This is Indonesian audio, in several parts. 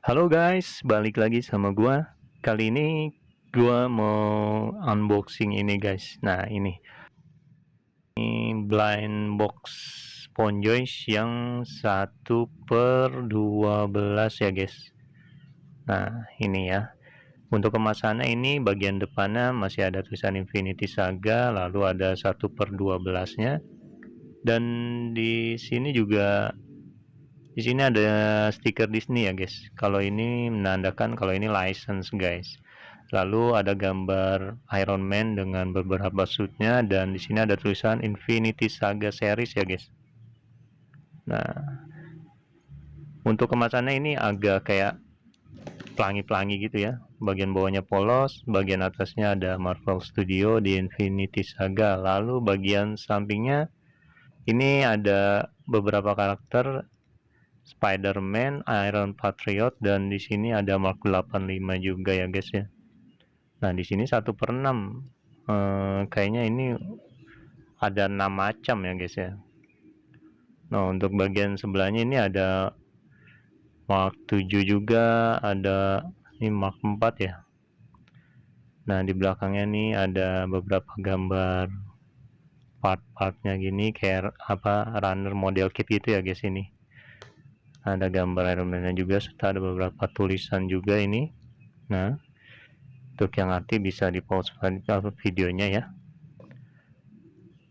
Halo guys, balik lagi sama gua. Kali ini gua mau unboxing ini guys. Nah, ini blind box Ponjoys yang 1/12 ya guys. Nah, ini ya. Untuk kemasannya ini bagian depannya masih ada tulisan Infinity Saga, lalu ada 1/12-nya. Dan di sini ada stiker Disney ya guys. Kalau ini menandakan kalau ini license guys. Lalu ada gambar Iron Man dengan beberapa suitnya dan di sini ada tulisan Infinity Saga Series ya guys. Nah, untuk kemasannya ini agak kayak pelangi-pelangi gitu ya. Bagian bawahnya polos, bagian atasnya ada Marvel Studio di Infinity Saga. Lalu bagian sampingnya ini ada beberapa karakter Spider-Man, Iron Patriot, dan di sini ada Mark 85 juga ya guys ya. Nah, di sini 1/6. Kayaknya ini ada 6 macam ya guys ya. Nah, untuk bagian sebelahnya ini ada Mark 7 juga, ada ini Mark 4 ya. Nah, di belakangnya nih ada beberapa gambar part-partnya gini kayak apa runner model kit gitu ya guys ini. Ada gambar Iron Man juga serta ada beberapa tulisan juga ini. Nah, untuk yang arti bisa di pause videonya ya.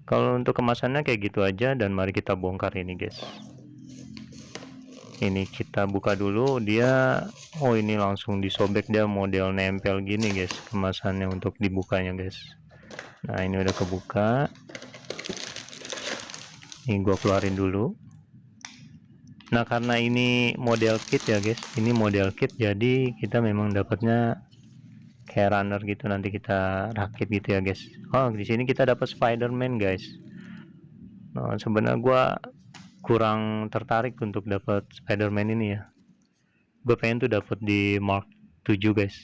Kalau untuk kemasannya kayak gitu aja dan mari kita bongkar ini guys. Ini kita buka dulu dia. Oh, ini langsung disobek, dia model nempel gini guys kemasannya untuk dibukanya guys. Nah, ini udah kebuka. Ini gua keluarin dulu. Nah, karena ini model kit ya guys, ini model kit jadi kita memang dapatnya kayak runner gitu, nanti kita rakit gitu ya guys. Oh, di sini kita dapat Spider-Man guys. Nah, sebenarnya gua kurang tertarik untuk dapat Spider-Man ini ya. Gue pengen tuh dapat di Mark 7 guys.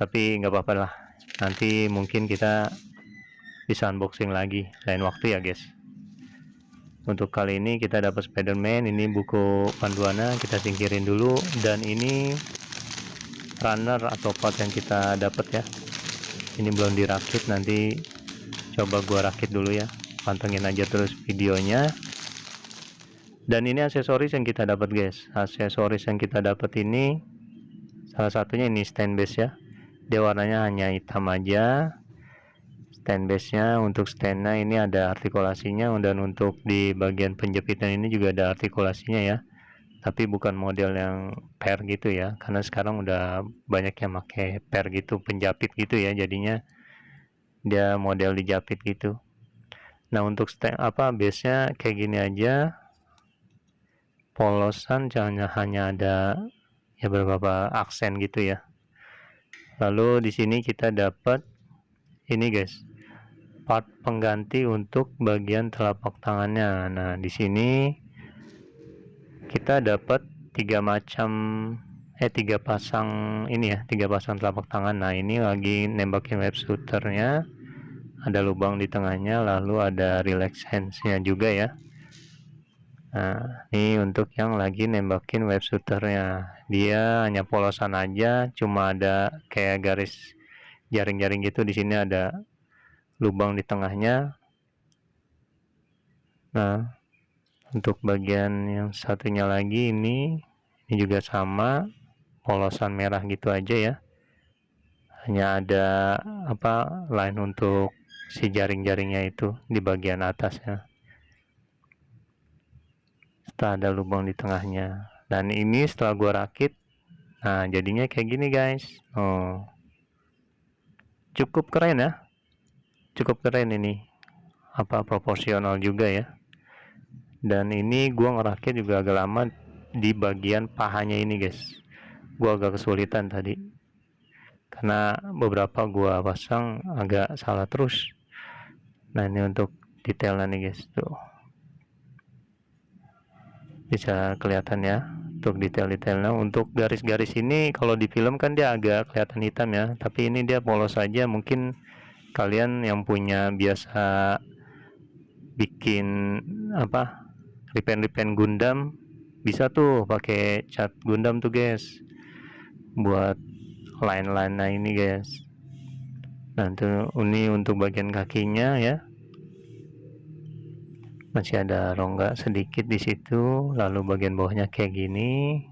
Tapi nggak apa-apa lah. Nanti mungkin kita bisa unboxing lagi lain waktu ya guys. Untuk kali ini kita dapat Spider-Man, ini buku panduannya kita singkirin dulu, dan ini runner atau part yang kita dapat ya. Ini belum dirakit, nanti coba gua rakit dulu ya. Pantengin aja terus videonya. Dan ini aksesoris yang kita dapat guys. Aksesoris yang kita dapat ini salah satunya ini stand base ya. Dia warnanya hanya hitam aja. Stand base nya, untuk standnya ini ada artikulasinya, dan untuk di bagian penjepitan ini juga ada artikulasinya ya, tapi bukan model yang pair gitu ya, karena sekarang udah banyak yang pakai pair gitu, penjapit gitu ya, jadinya dia model dijapit gitu. Nah, untuk stand base nya kayak gini aja, polosan hanya ada ya beberapa aksen gitu ya. Lalu di sini kita dapat ini guys, part pengganti untuk bagian telapak tangannya. Nah, di sini kita dapat tiga pasang ini ya, tiga pasang telapak tangan. Nah, ini lagi nembakin web shooternya, ada lubang di tengahnya, lalu ada relax hands-nya juga ya. Nah, ini untuk yang lagi nembakin web shooternya, dia hanya polosan aja, cuma ada kayak garis jaring-jaring gitu. Di sini ada lubang di tengahnya. Nah, untuk bagian yang satunya lagi ini juga sama, polosan merah gitu aja ya. Hanya ada line untuk si jaring-jaringnya itu di bagian atasnya. Setelah ada lubang di tengahnya. Dan ini setelah gua rakit, nah jadinya kayak gini guys. Oh, cukup keren ya. Cukup keren ini. Proporsional juga ya. Dan ini gua ngerakit juga agak lama di bagian pahanya ini guys. Gua agak kesulitan tadi karena beberapa gua pasang agak salah terus. Nah, ini untuk detailnya nih guys, tuh bisa kelihatan ya untuk detail-detailnya. Untuk garis-garis ini kalau di film kan dia agak kelihatan hitam ya, tapi ini dia polos saja. Mungkin kalian yang punya biasa bikin repaint Gundam bisa tuh pakai cat Gundam tuh guys, buat line-line ini guys. Nah tuh ini untuk bagian kakinya ya, masih ada rongga sedikit di situ. Lalu bagian bawahnya kayak gini.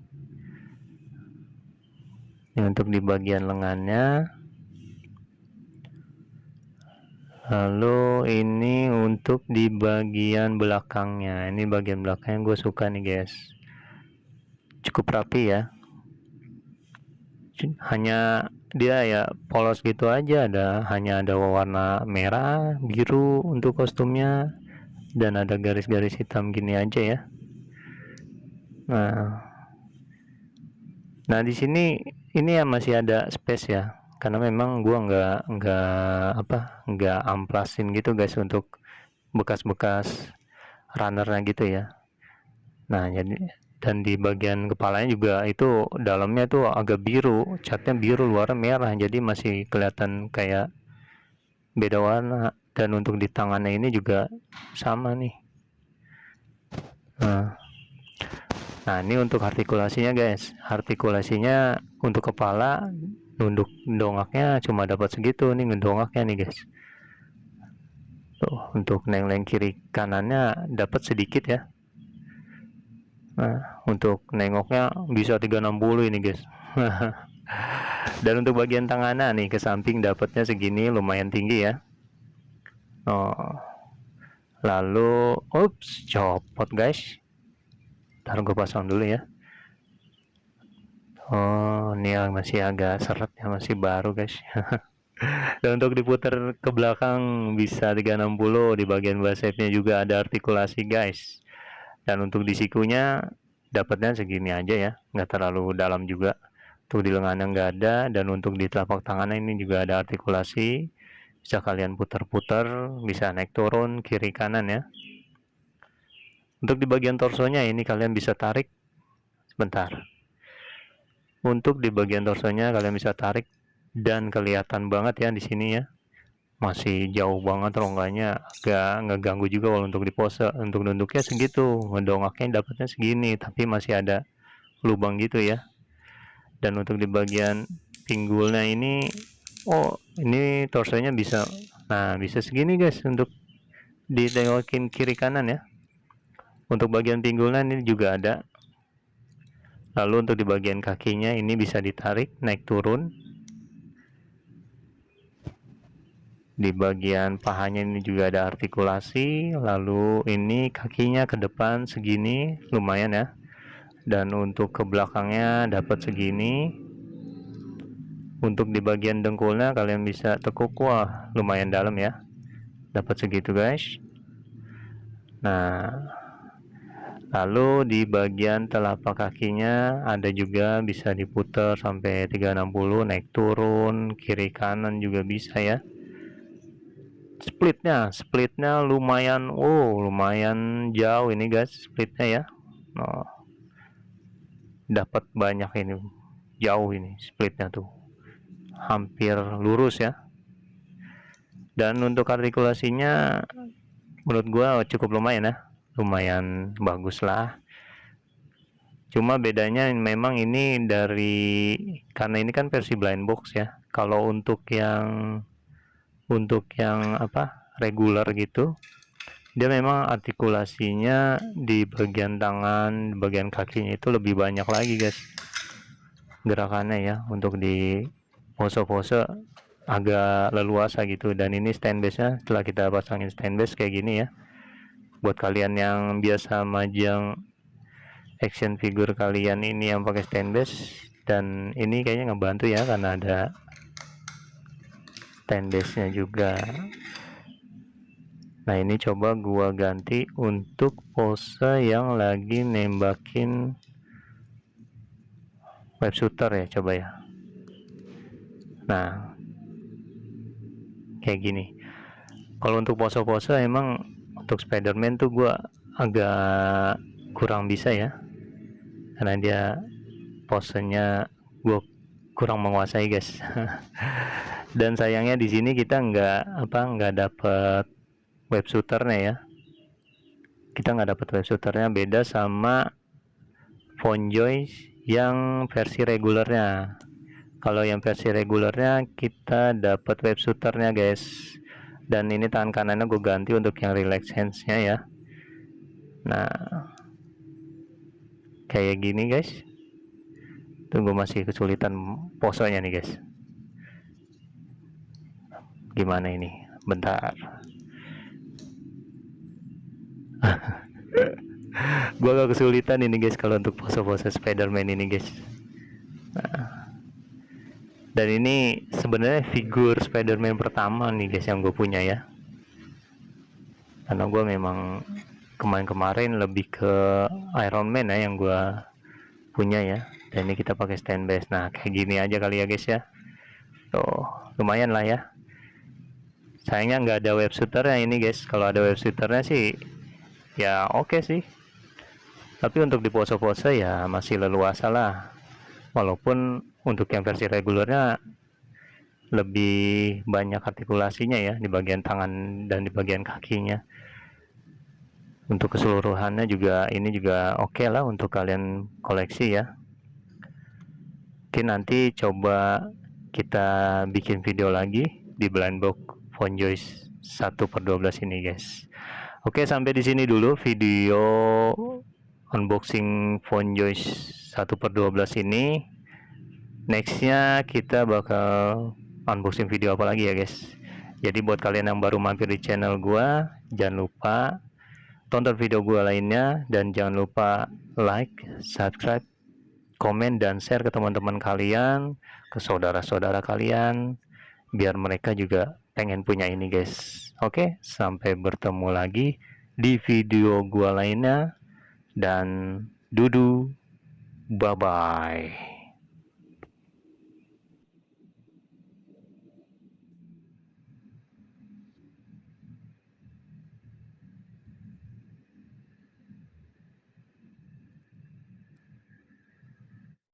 Ini untuk di bagian lengannya. Lalu ini untuk di bagian belakangnya. Ini bagian belakangnya gue suka nih guys, cukup rapi ya. Hanya dia ya polos gitu aja, hanya ada warna merah biru untuk kostumnya, dan ada garis-garis hitam gini aja ya. Nah di sini ini ya masih ada space ya, karena memang gua nggak amplasin gitu guys untuk bekas-bekas runnernya gitu ya. Nah jadi, dan di bagian kepalanya juga itu dalamnya tuh agak biru, catnya biru, luarnya merah, jadi masih kelihatan kayak beda warna. Dan untuk di tangannya ini juga sama nih. Nah ini untuk artikulasinya guys, artikulasinya untuk kepala nunduk dongaknya cuma dapat segitu nih, ngedongaknya nih guys. Tuh untuk neng-neng kiri kanannya dapat sedikit ya. Nah untuk nengoknya bisa 360 ini guys. Dan untuk bagian tangannya nih ke samping dapatnya segini, lumayan tinggi ya. Lalu ups, copot guys. Ntar gue pasang dulu ya. Ini masih agak seret ya, masih baru guys. Dan untuk diputar ke belakang bisa 360. Di bagian bicepnya juga ada artikulasi guys. Dan untuk di sikunya dapatnya segini aja ya, nggak terlalu dalam juga. Untuk di lengannya nggak ada, dan untuk di telapak tangannya ini juga ada artikulasi. Bisa kalian putar-putar, bisa naik turun kiri kanan ya. Untuk di bagian torsonya ini kalian bisa tarik sebentar. Untuk di bagian torsonya kalian bisa tarik, dan kelihatan banget ya di sini ya. Masih jauh banget rongganya, agak ngeganggu juga. Walau untuk di pose, untuk nunduknya segitu, ngedongaknya dapatnya segini, tapi masih ada lubang gitu ya. Dan untuk di bagian pinggulnya ini, ini torsonya bisa, nah bisa segini guys untuk ditengokin kiri kanan ya. Untuk bagian pinggulnya ini juga ada. Lalu untuk di bagian kakinya ini bisa ditarik naik turun. Di bagian pahanya ini juga ada artikulasi. Lalu ini kakinya ke depan segini, lumayan ya. Dan untuk ke belakangnya dapat segini. Untuk di bagian dengkulnya kalian bisa tekuk, wah lumayan dalam ya, dapat segitu guys. Nah lalu di bagian telapak kakinya ada juga, bisa diputar sampai 360, naik turun kiri kanan juga bisa ya. Splitnya lumayan, lumayan jauh ini guys splitnya ya. Dapat banyak ini, jauh ini splitnya tuh, hampir lurus ya. Dan untuk artikulasinya menurut gua cukup lumayan ya, lumayan bagus lah. Cuma bedanya memang ini karena ini kan versi blind box ya. Kalau untuk yang regular gitu, dia memang artikulasinya di bagian tangan, bagian kakinya itu lebih banyak lagi guys gerakannya ya. Untuk di pose-pose agak leluasa gitu. Dan ini stand base nya, setelah kita pasangin stand base kayak gini ya, buat kalian yang biasa majang action figure kalian ini yang pakai stand base, dan ini kayaknya ngebantu ya karena ada stand base nya juga. Nah ini coba gua ganti untuk pose yang lagi nembakin web shooter ya, coba ya. Nah kayak gini. Kalau untuk pose-pose emang untuk Spider-Man tuh gua agak kurang bisa ya, karena dia posenya gua kurang menguasai guys. Dan sayangnya di sini kita nggak dapet web shooternya ya. Kita nggak dapet web shooternya, beda sama FontJoy yang versi regulernya. Kalau yang versi regulernya kita dapat web shooternya guys, dan ini tangan kanannya gue ganti untuk yang relax hands-nya ya. Nah kayak gini guys. Tunggu, masih kesulitan posenya nih guys. Gimana ini? Bentar. Gua agak kesulitan ini guys kalau untuk pose-pose Spider-Man ini guys. Nah, dan ini sebenarnya figur Spider-Man pertama nih guys yang gue punya ya. Karena gue memang kemarin-kemarin lebih ke Iron Man ya yang gue punya ya. Dan ini kita pakai stand base. Nah kayak gini aja kali ya guys ya. Tuh lumayan lah ya. Sayangnya nggak ada web shooternya ini guys. Kalau ada web shooternya sih ya oke sih. Tapi untuk di pose-pose ya masih leluasa lah. Walaupun untuk yang versi regulernya lebih banyak artikulasinya ya di bagian tangan dan di bagian kakinya. Untuk keseluruhannya juga ini juga oke lah untuk kalian koleksi ya. Oke, nanti coba kita bikin video lagi di blind box FontJoy 1/12 ini guys. Oke, sampai di sini dulu video unboxing FontJoy 1/12 ini. Nextnya kita bakal unboxing video apa lagi ya guys. Jadi buat kalian yang baru mampir di channel gua, jangan lupa tonton video gua lainnya, dan jangan lupa like, subscribe, komen, dan share ke teman-teman kalian, ke saudara-saudara kalian, biar mereka juga pengen punya ini guys. Oke, sampai bertemu lagi di video gua lainnya, dan dudu, bye bye.